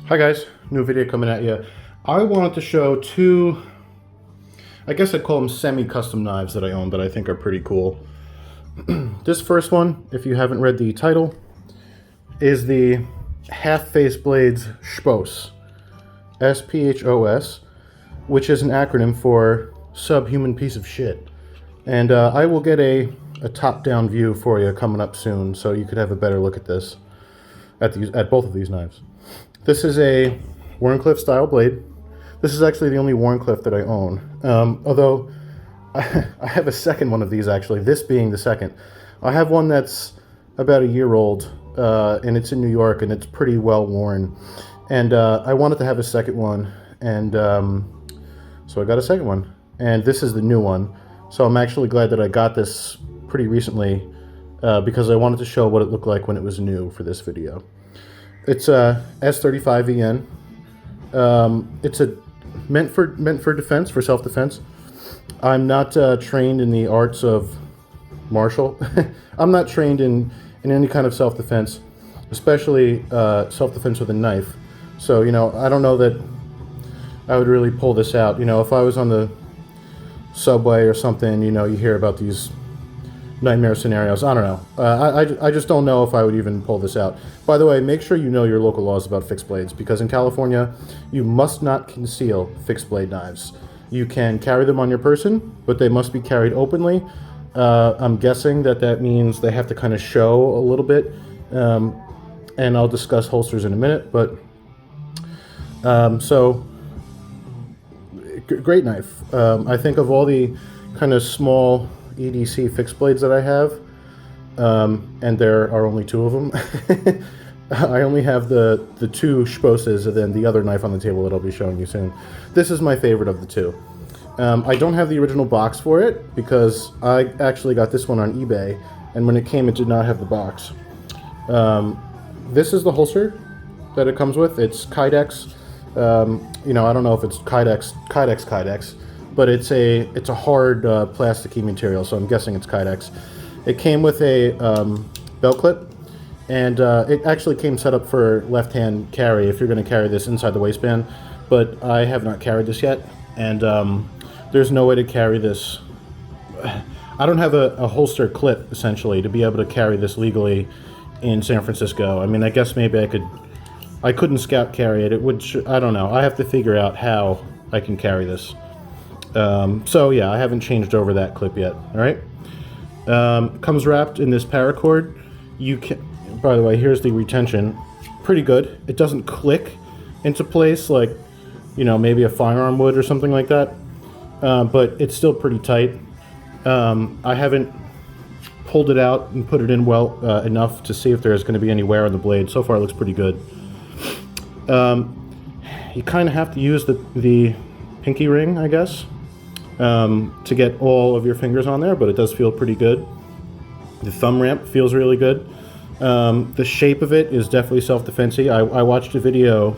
Hi guys, new video coming at you. I wanted to show two, I guess I'd call them semi-custom knives that I own that I think are pretty cool. This first one, if you haven't read the title, is the Half-Face Blades SHPOS. SPHOS, which is an acronym for Subhuman Piece of Shit. And I will get a top-down view for you coming up soon, so you could have a better look at this, at both of these knives. This is a Wharncliffe style blade. This is actually the only Wharncliffe that I own. Although I have a second one of these actually, this being the second. I have one that's about a year old, and it's in New York, and it's pretty well worn. And I wanted to have a second one, and so I got a second one. And this is the new one. So I'm actually glad that I got this pretty recently, because I wanted to show what it looked like when it was new for this video. It's a S35VN. It's meant for defense, for self-defense. I'm not trained in the arts of martial. I'm not trained in any kind of self-defense, especially self-defense with a knife. So, you know, I don't know that I would really pull this out. You know, if I was on the subway or something, you know, you hear about these nightmare scenarios. I don't know. I just don't know if I would even pull this out. By the way, make sure you know your local laws about fixed blades, because in California, you must not conceal fixed blade knives. You can carry them on your person, but they must be carried openly. I'm guessing that means they have to kind of show a little bit, and I'll discuss holsters in a minute. But so great knife. I think of all the kind of small EDC fixed blades that I have, and there are only two of them. I only have the two SHPOSes and then the other knife on the table that I'll be showing you soon. This is my favorite of the two. I don't have the original box for it because I actually got this one on eBay, and when it came it did not have the box. This is the holster that it comes with. It's Kydex. You know, I don't know if it's Kydex, but it's a hard plasticky material, so I'm guessing it's Kydex. It came with a belt clip, and it actually came set up for left-hand carry if you're going to carry this inside the waistband, but I have not carried this yet, and there's no way to carry this. I don't have a holster clip, essentially, to be able to carry this legally in San Francisco. I mean, I guess maybe I couldn't scout carry it. It would, I don't know. I have to figure out how I can carry this. So yeah, I haven't changed over that clip yet. All right. Comes wrapped in this paracord. You can, by the way, here's the retention. Pretty good. It doesn't click into place like, you know, maybe a firearm would or something like that. But it's still pretty tight. I haven't pulled it out and put it in well enough to see if there's going to be any wear on the blade. So far, it looks pretty good. You kind of have to use the pinky ring, I guess, to get all of your fingers on there, but it does feel pretty good. The thumb ramp feels really good. The shape of it is definitely self-defense-y. I watched a video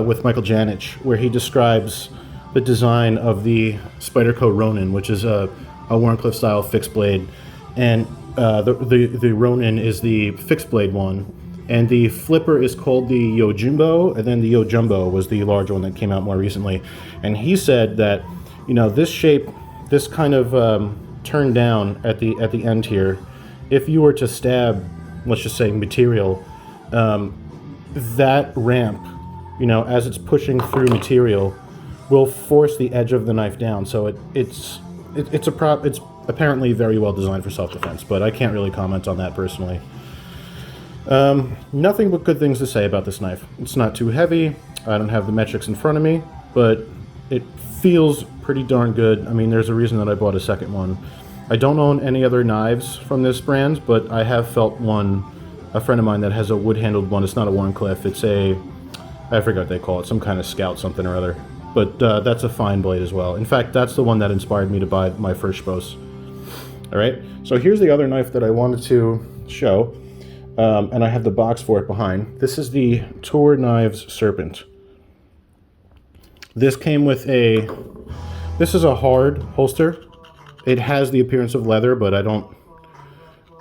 with Michael Janich where he describes the design of the Spyderco Ronin, which is a Wharncliffe style fixed blade, and the Ronin is the fixed blade one. And the flipper is called the Yojimbo, and then the Yojumbo was the large one that came out more recently. And he said that, you know, this shape, this kind of turn down at the end here, if you were to stab, let's just say, material, that ramp, you know, as it's pushing through material, will force the edge of the knife down. So it's apparently very well designed for self-defense, but I can't really comment on that personally. Nothing but good things to say about this knife. It's not too heavy. I don't have the metrics in front of me, but it feels pretty darn good. I mean, there's a reason that I bought a second one. I don't own any other knives from this brand, but I have felt one, a friend of mine that has a wood-handled one. It's not a Wharncliffe. It's I forgot what they call it, some kind of Scout something or other. But that's a fine blade as well. In fact, that's the one that inspired me to buy my first SHPOS. All right, so here's the other knife that I wanted to show. And I have the box for it behind. This is the Toor Knives Serpent. This came with this is a hard holster. It has the appearance of leather, but I don't,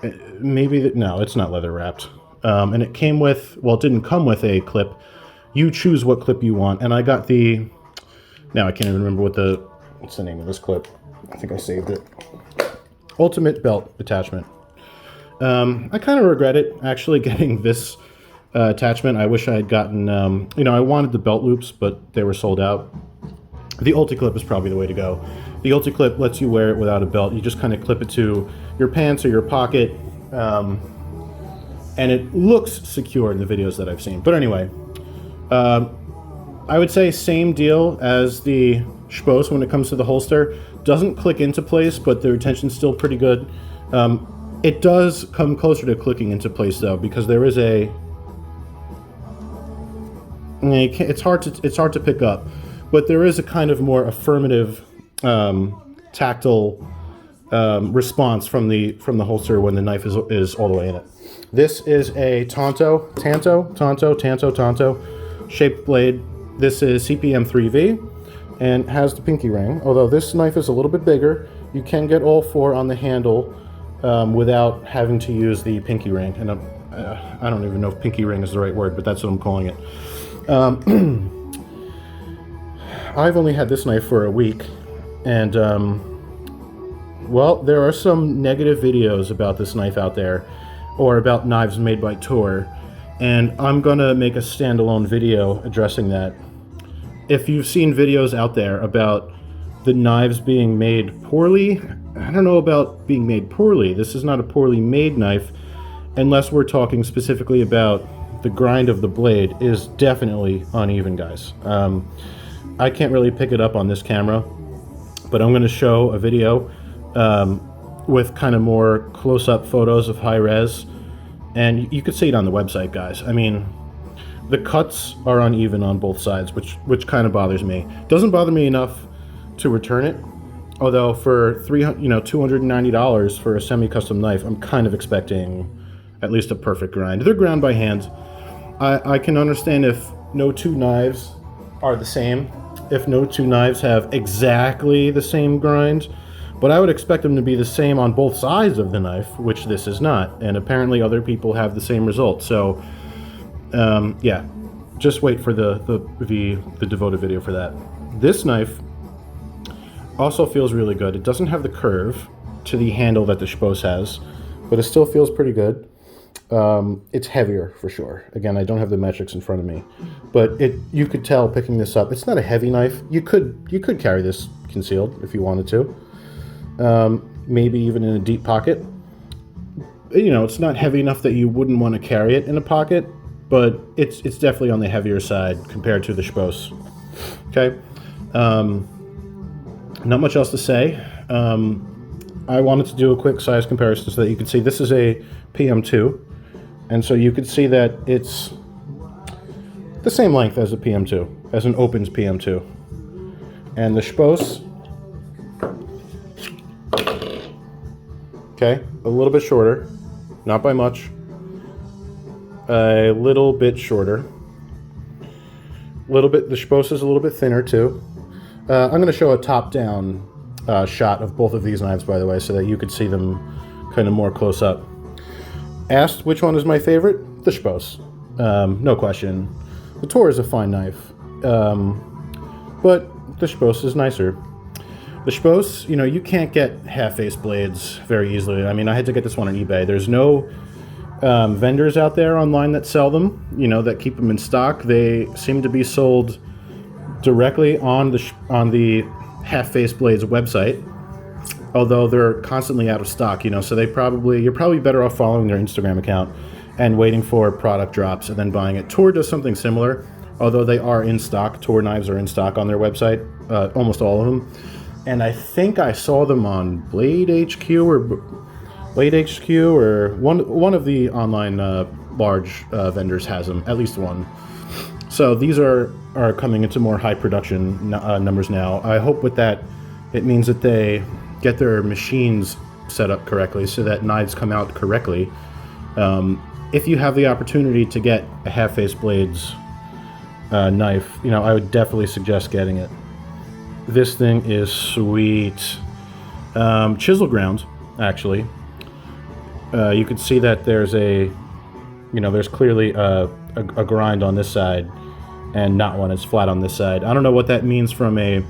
no, it's not leather wrapped. And it came with, well, it didn't come with a clip. You choose what clip you want, and I got the... Now I can't even remember what's the name of this clip. I think I saved it. Ultimate belt attachment. I kind of regret it, actually, getting this attachment. I wish I had gotten, I wanted the belt loops, but they were sold out. The Ulti-Clip is probably the way to go. The Ulti-Clip lets you wear it without a belt. You just kind of clip it to your pants or your pocket, and it looks secure in the videos that I've seen. But anyway, I would say same deal as the SHPOS when it comes to the holster. Doesn't click into place, but the retention's still pretty good. It does come closer to clicking into place though, because there is it's hard to pick up, but there is a kind of more affirmative tactile response from the holster when the knife is all the way in it. This is a Tanto shaped blade. This is CPM 3V and has the pinky ring. Although this knife is a little bit bigger, you can get all four on the handle without having to use the pinky ring. And I don't even know if pinky ring is the right word, but that's what I'm calling it. I've only had this knife for a week, and well, there are some negative videos about this knife out there, or about knives made by Toor, and I'm gonna make a standalone video addressing that. If you've seen videos out there about the knives being made poorly, I don't know about being made poorly. This is not a poorly made knife, unless we're talking specifically about the grind of the blade is definitely uneven, guys. I can't really pick it up on this camera, but I'm going to show a video with kind of more close-up photos of high res, and you could see it on the website, guys. I mean, the cuts are uneven on both sides, which kind of bothers me. Doesn't bother me enough to return it, although for $290 for a semi-custom knife, I'm kind of expecting at least a perfect grind. They're ground by hand. I can understand if no two knives are the same, if no two knives have exactly the same grind, but I would expect them to be the same on both sides of the knife, which this is not, and apparently other people have the same result. So yeah, just wait for the devoted video for that. This knife also feels really good. It doesn't have the curve to the handle that the SHPOS has, but it still feels pretty good. It's heavier for sure. Again, I don't have the metrics in front of me, but you could tell picking this up. It's not a heavy knife. You could carry this concealed if you wanted to. Maybe even in a deep pocket. It's not heavy enough that you wouldn't want to carry it in a pocket, but it's definitely on the heavier side compared to the SHPOS. Okay. Not much else to say. I wanted to do a quick size comparison so that you could see this is a PM2, and so you could see that it's the same length as a PM2, as an Opens PM2. And the SHPOS, okay, a little bit shorter, not by much, a little bit shorter, the SHPOS is a little bit thinner too. I'm going to show a top-down shot of both of these knives, by the way, so that you could see them kind of more close up. Asked which one is my favorite? The SHPOS. No question. The Toor is a fine knife, but the SHPOS is nicer. The SHPOS, you can't get half-face blades very easily. I mean, I had to get this one on eBay. There's no vendors out there online that sell them, that keep them in stock. They seem to be sold directly on the half-face blades website, although they're constantly out of stock, so you're probably better off following their Instagram account and waiting for product drops and then buying it. Toor does something similar, although they are in stock. Toor knives are in stock on their website, almost all of them, and I think I saw them on Blade HQ or one of the online large vendors has them, at least one. So these are coming into more high production numbers now. I hope with that it means that they get their machines set up correctly so that knives come out correctly. If you have the opportunity to get a half-face blades knife, I would definitely suggest getting it. This thing is sweet. Chisel ground, actually. You can see that there's there's clearly a grind on this side. and not one is flat on this side. I don't know what that means from a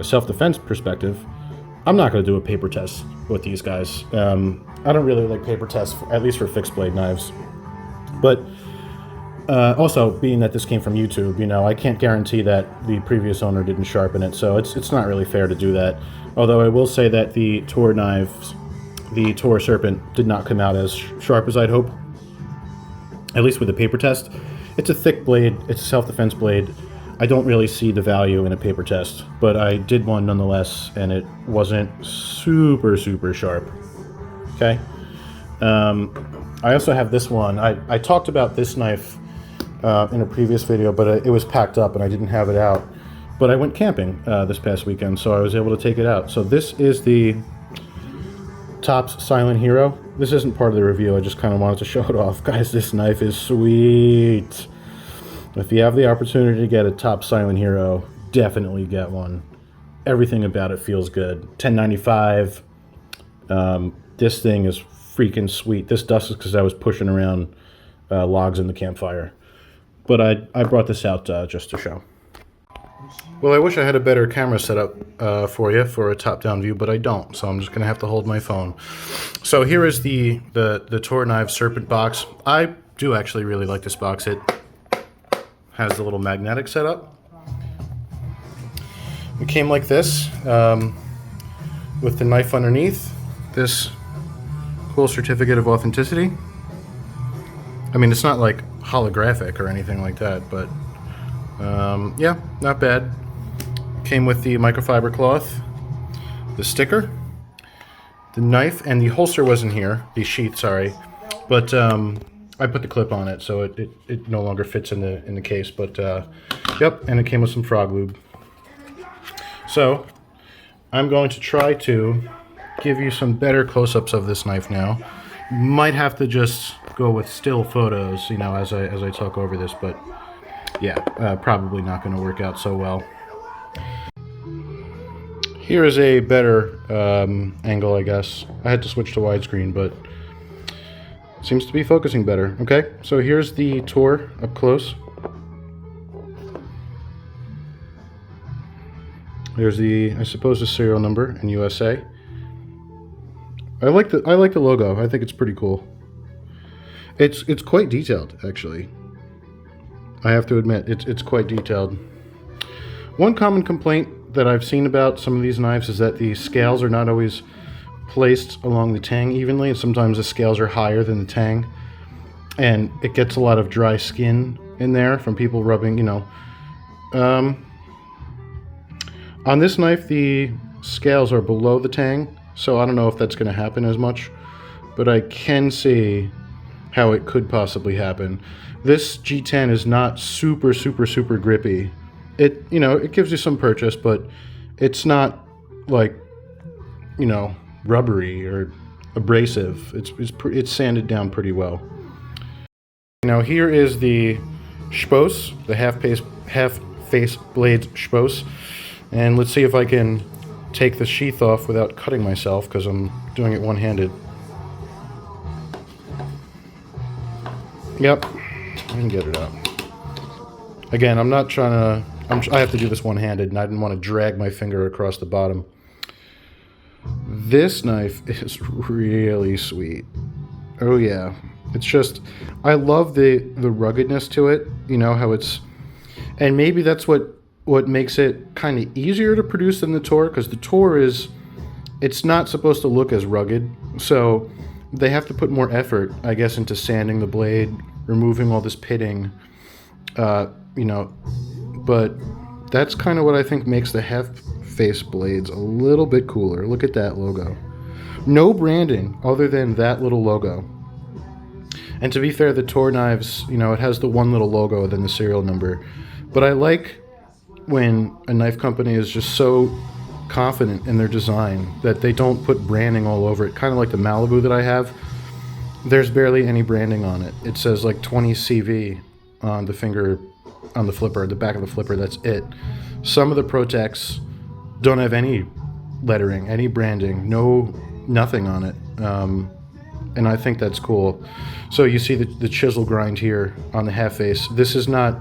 self-defense perspective. I'm not going to do a paper test with these guys. I don't really like paper tests, at least for fixed blade knives. But also, being that this came from YouTube, you know, I can't guarantee that the previous owner didn't sharpen it, so it's not really fair to do that. Although I will say that the Toor knives, the Toor Serpent, did not come out as sharp as I'd hope. At least with the paper test. It's a thick blade, it's a self-defense blade. I don't really see the value in a paper test, but I did one nonetheless, and it wasn't super sharp. Okay? I also have this one. I talked about this knife in a previous video, but it was packed up and I didn't have it out. But I went camping this past weekend, so I was able to take it out. So this is the Tops Silent Hero. This isn't part of the review, I just kind of wanted to show it off. Guys, this knife is sweet. If you have the opportunity to get a Tops Silent Hero, definitely get one. Everything about it feels good. $10.95. This thing is freaking sweet. This dust is because I was pushing around logs in the campfire. But I brought this out just to show. Well, I wish I had a better camera setup for you for a top-down view, but I don't, so I'm just going to have to hold my phone. So here is the Toor Knives Serpent box. I do actually really like this box. It has the little magnetic setup. It came like this, with the knife underneath. This cool certificate of authenticity. I mean, it's not like holographic or anything like that, but yeah, not bad. Came with the microfiber cloth, the sticker, the knife, and the holster wasn't here, the sheath, sorry, but I put the clip on it, so it no longer fits in the case, but yep, and it came with some frog lube. So I'm going to try to give you some better close-ups of this knife now. Might have to just go with still photos, you know, as I talk over this, but yeah, probably not going to work out so well. Here is a better angle, I guess. I had to switch to widescreen, but it seems to be focusing better. Okay, so here's the Toor up close. There's the, I suppose, the serial number in USA. I like the logo. I think it's pretty cool. It's quite detailed, actually. I have to admit, it's quite detailed. One common complaint that I've seen about some of these knives is that the scales are not always placed along the tang evenly, and sometimes the scales are higher than the tang, and it gets a lot of dry skin in there from people rubbing, you know. On this knife, the scales are below the tang, so I don't know if that's going to happen as much, but I can see how it could possibly happen. This G10 is not super grippy. It, you know, it gives you some purchase, but it's not like, you know, rubbery or abrasive. It's sanded down pretty well. Now here is the SHPOS, the half face blade SHPOS, and let's see if I can take the sheath off without cutting myself, because I'm doing it one-handed. Yep, I can get it out. Again, I'm not trying to, I have to do this one-handed, and I didn't want to drag my finger across the bottom. This knife is really sweet. Oh yeah, it's just, I love the ruggedness to it, you know, how it's, and maybe that's what makes it kind of easier to produce than the Toor, because the Toor is, it's not supposed to look as rugged, so they have to put more effort, I guess, into sanding the blade, removing all this pitting, you know, but that's kind of what I think makes the half-face blades a little bit cooler. Look at that logo. No branding other than that little logo. And to be fair, the Toor knives, you know, it has the one little logo, then the serial number, but I like when a knife company is just so confident in their design that they don't put branding all over it. Kind of like the Malibu that I have. There's barely any branding on it. It says like 20 CV on the finger, on the flipper, the back of the flipper, that's it. Some of the Protecs don't have any lettering, any branding, nothing on it. And I think that's cool. So you see the chisel grind here on the half face. This is not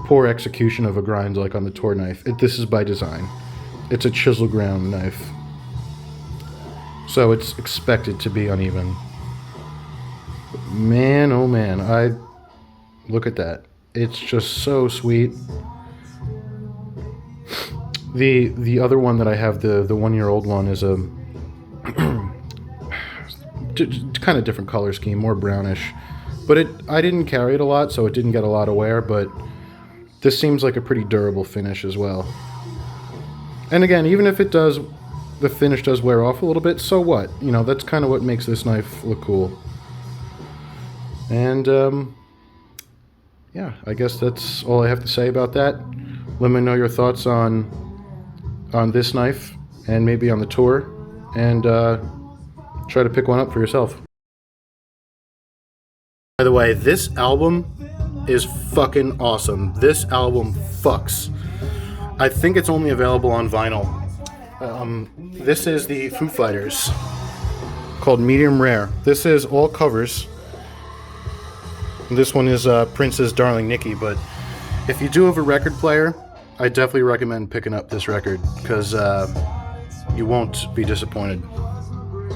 poor execution of a grind like on the Toor knife. This is by design. It's a chisel ground knife, so it's expected to be uneven. But man, oh man, look at that. It's just so sweet. The other one that I have, the 1-year-old one, is a kind of different color scheme, more brownish. But I didn't carry it a lot, so it didn't get a lot of wear, but this seems like a pretty durable finish as well. And again, even if the finish does wear off a little bit, so what? You know, that's kind of what makes this knife look cool. And, yeah, I guess that's all I have to say about that. Let me know your thoughts on this knife, and maybe on the Toor, and try to pick one up for yourself. By the way, this album is fucking awesome. This album fucks. I think it's only available on vinyl. This is the Foo Fighters, called Medium Rare. This is all covers. This one is Prince's Darling Nikki, but if you do have a record player, I definitely recommend picking up this record, because you won't be disappointed.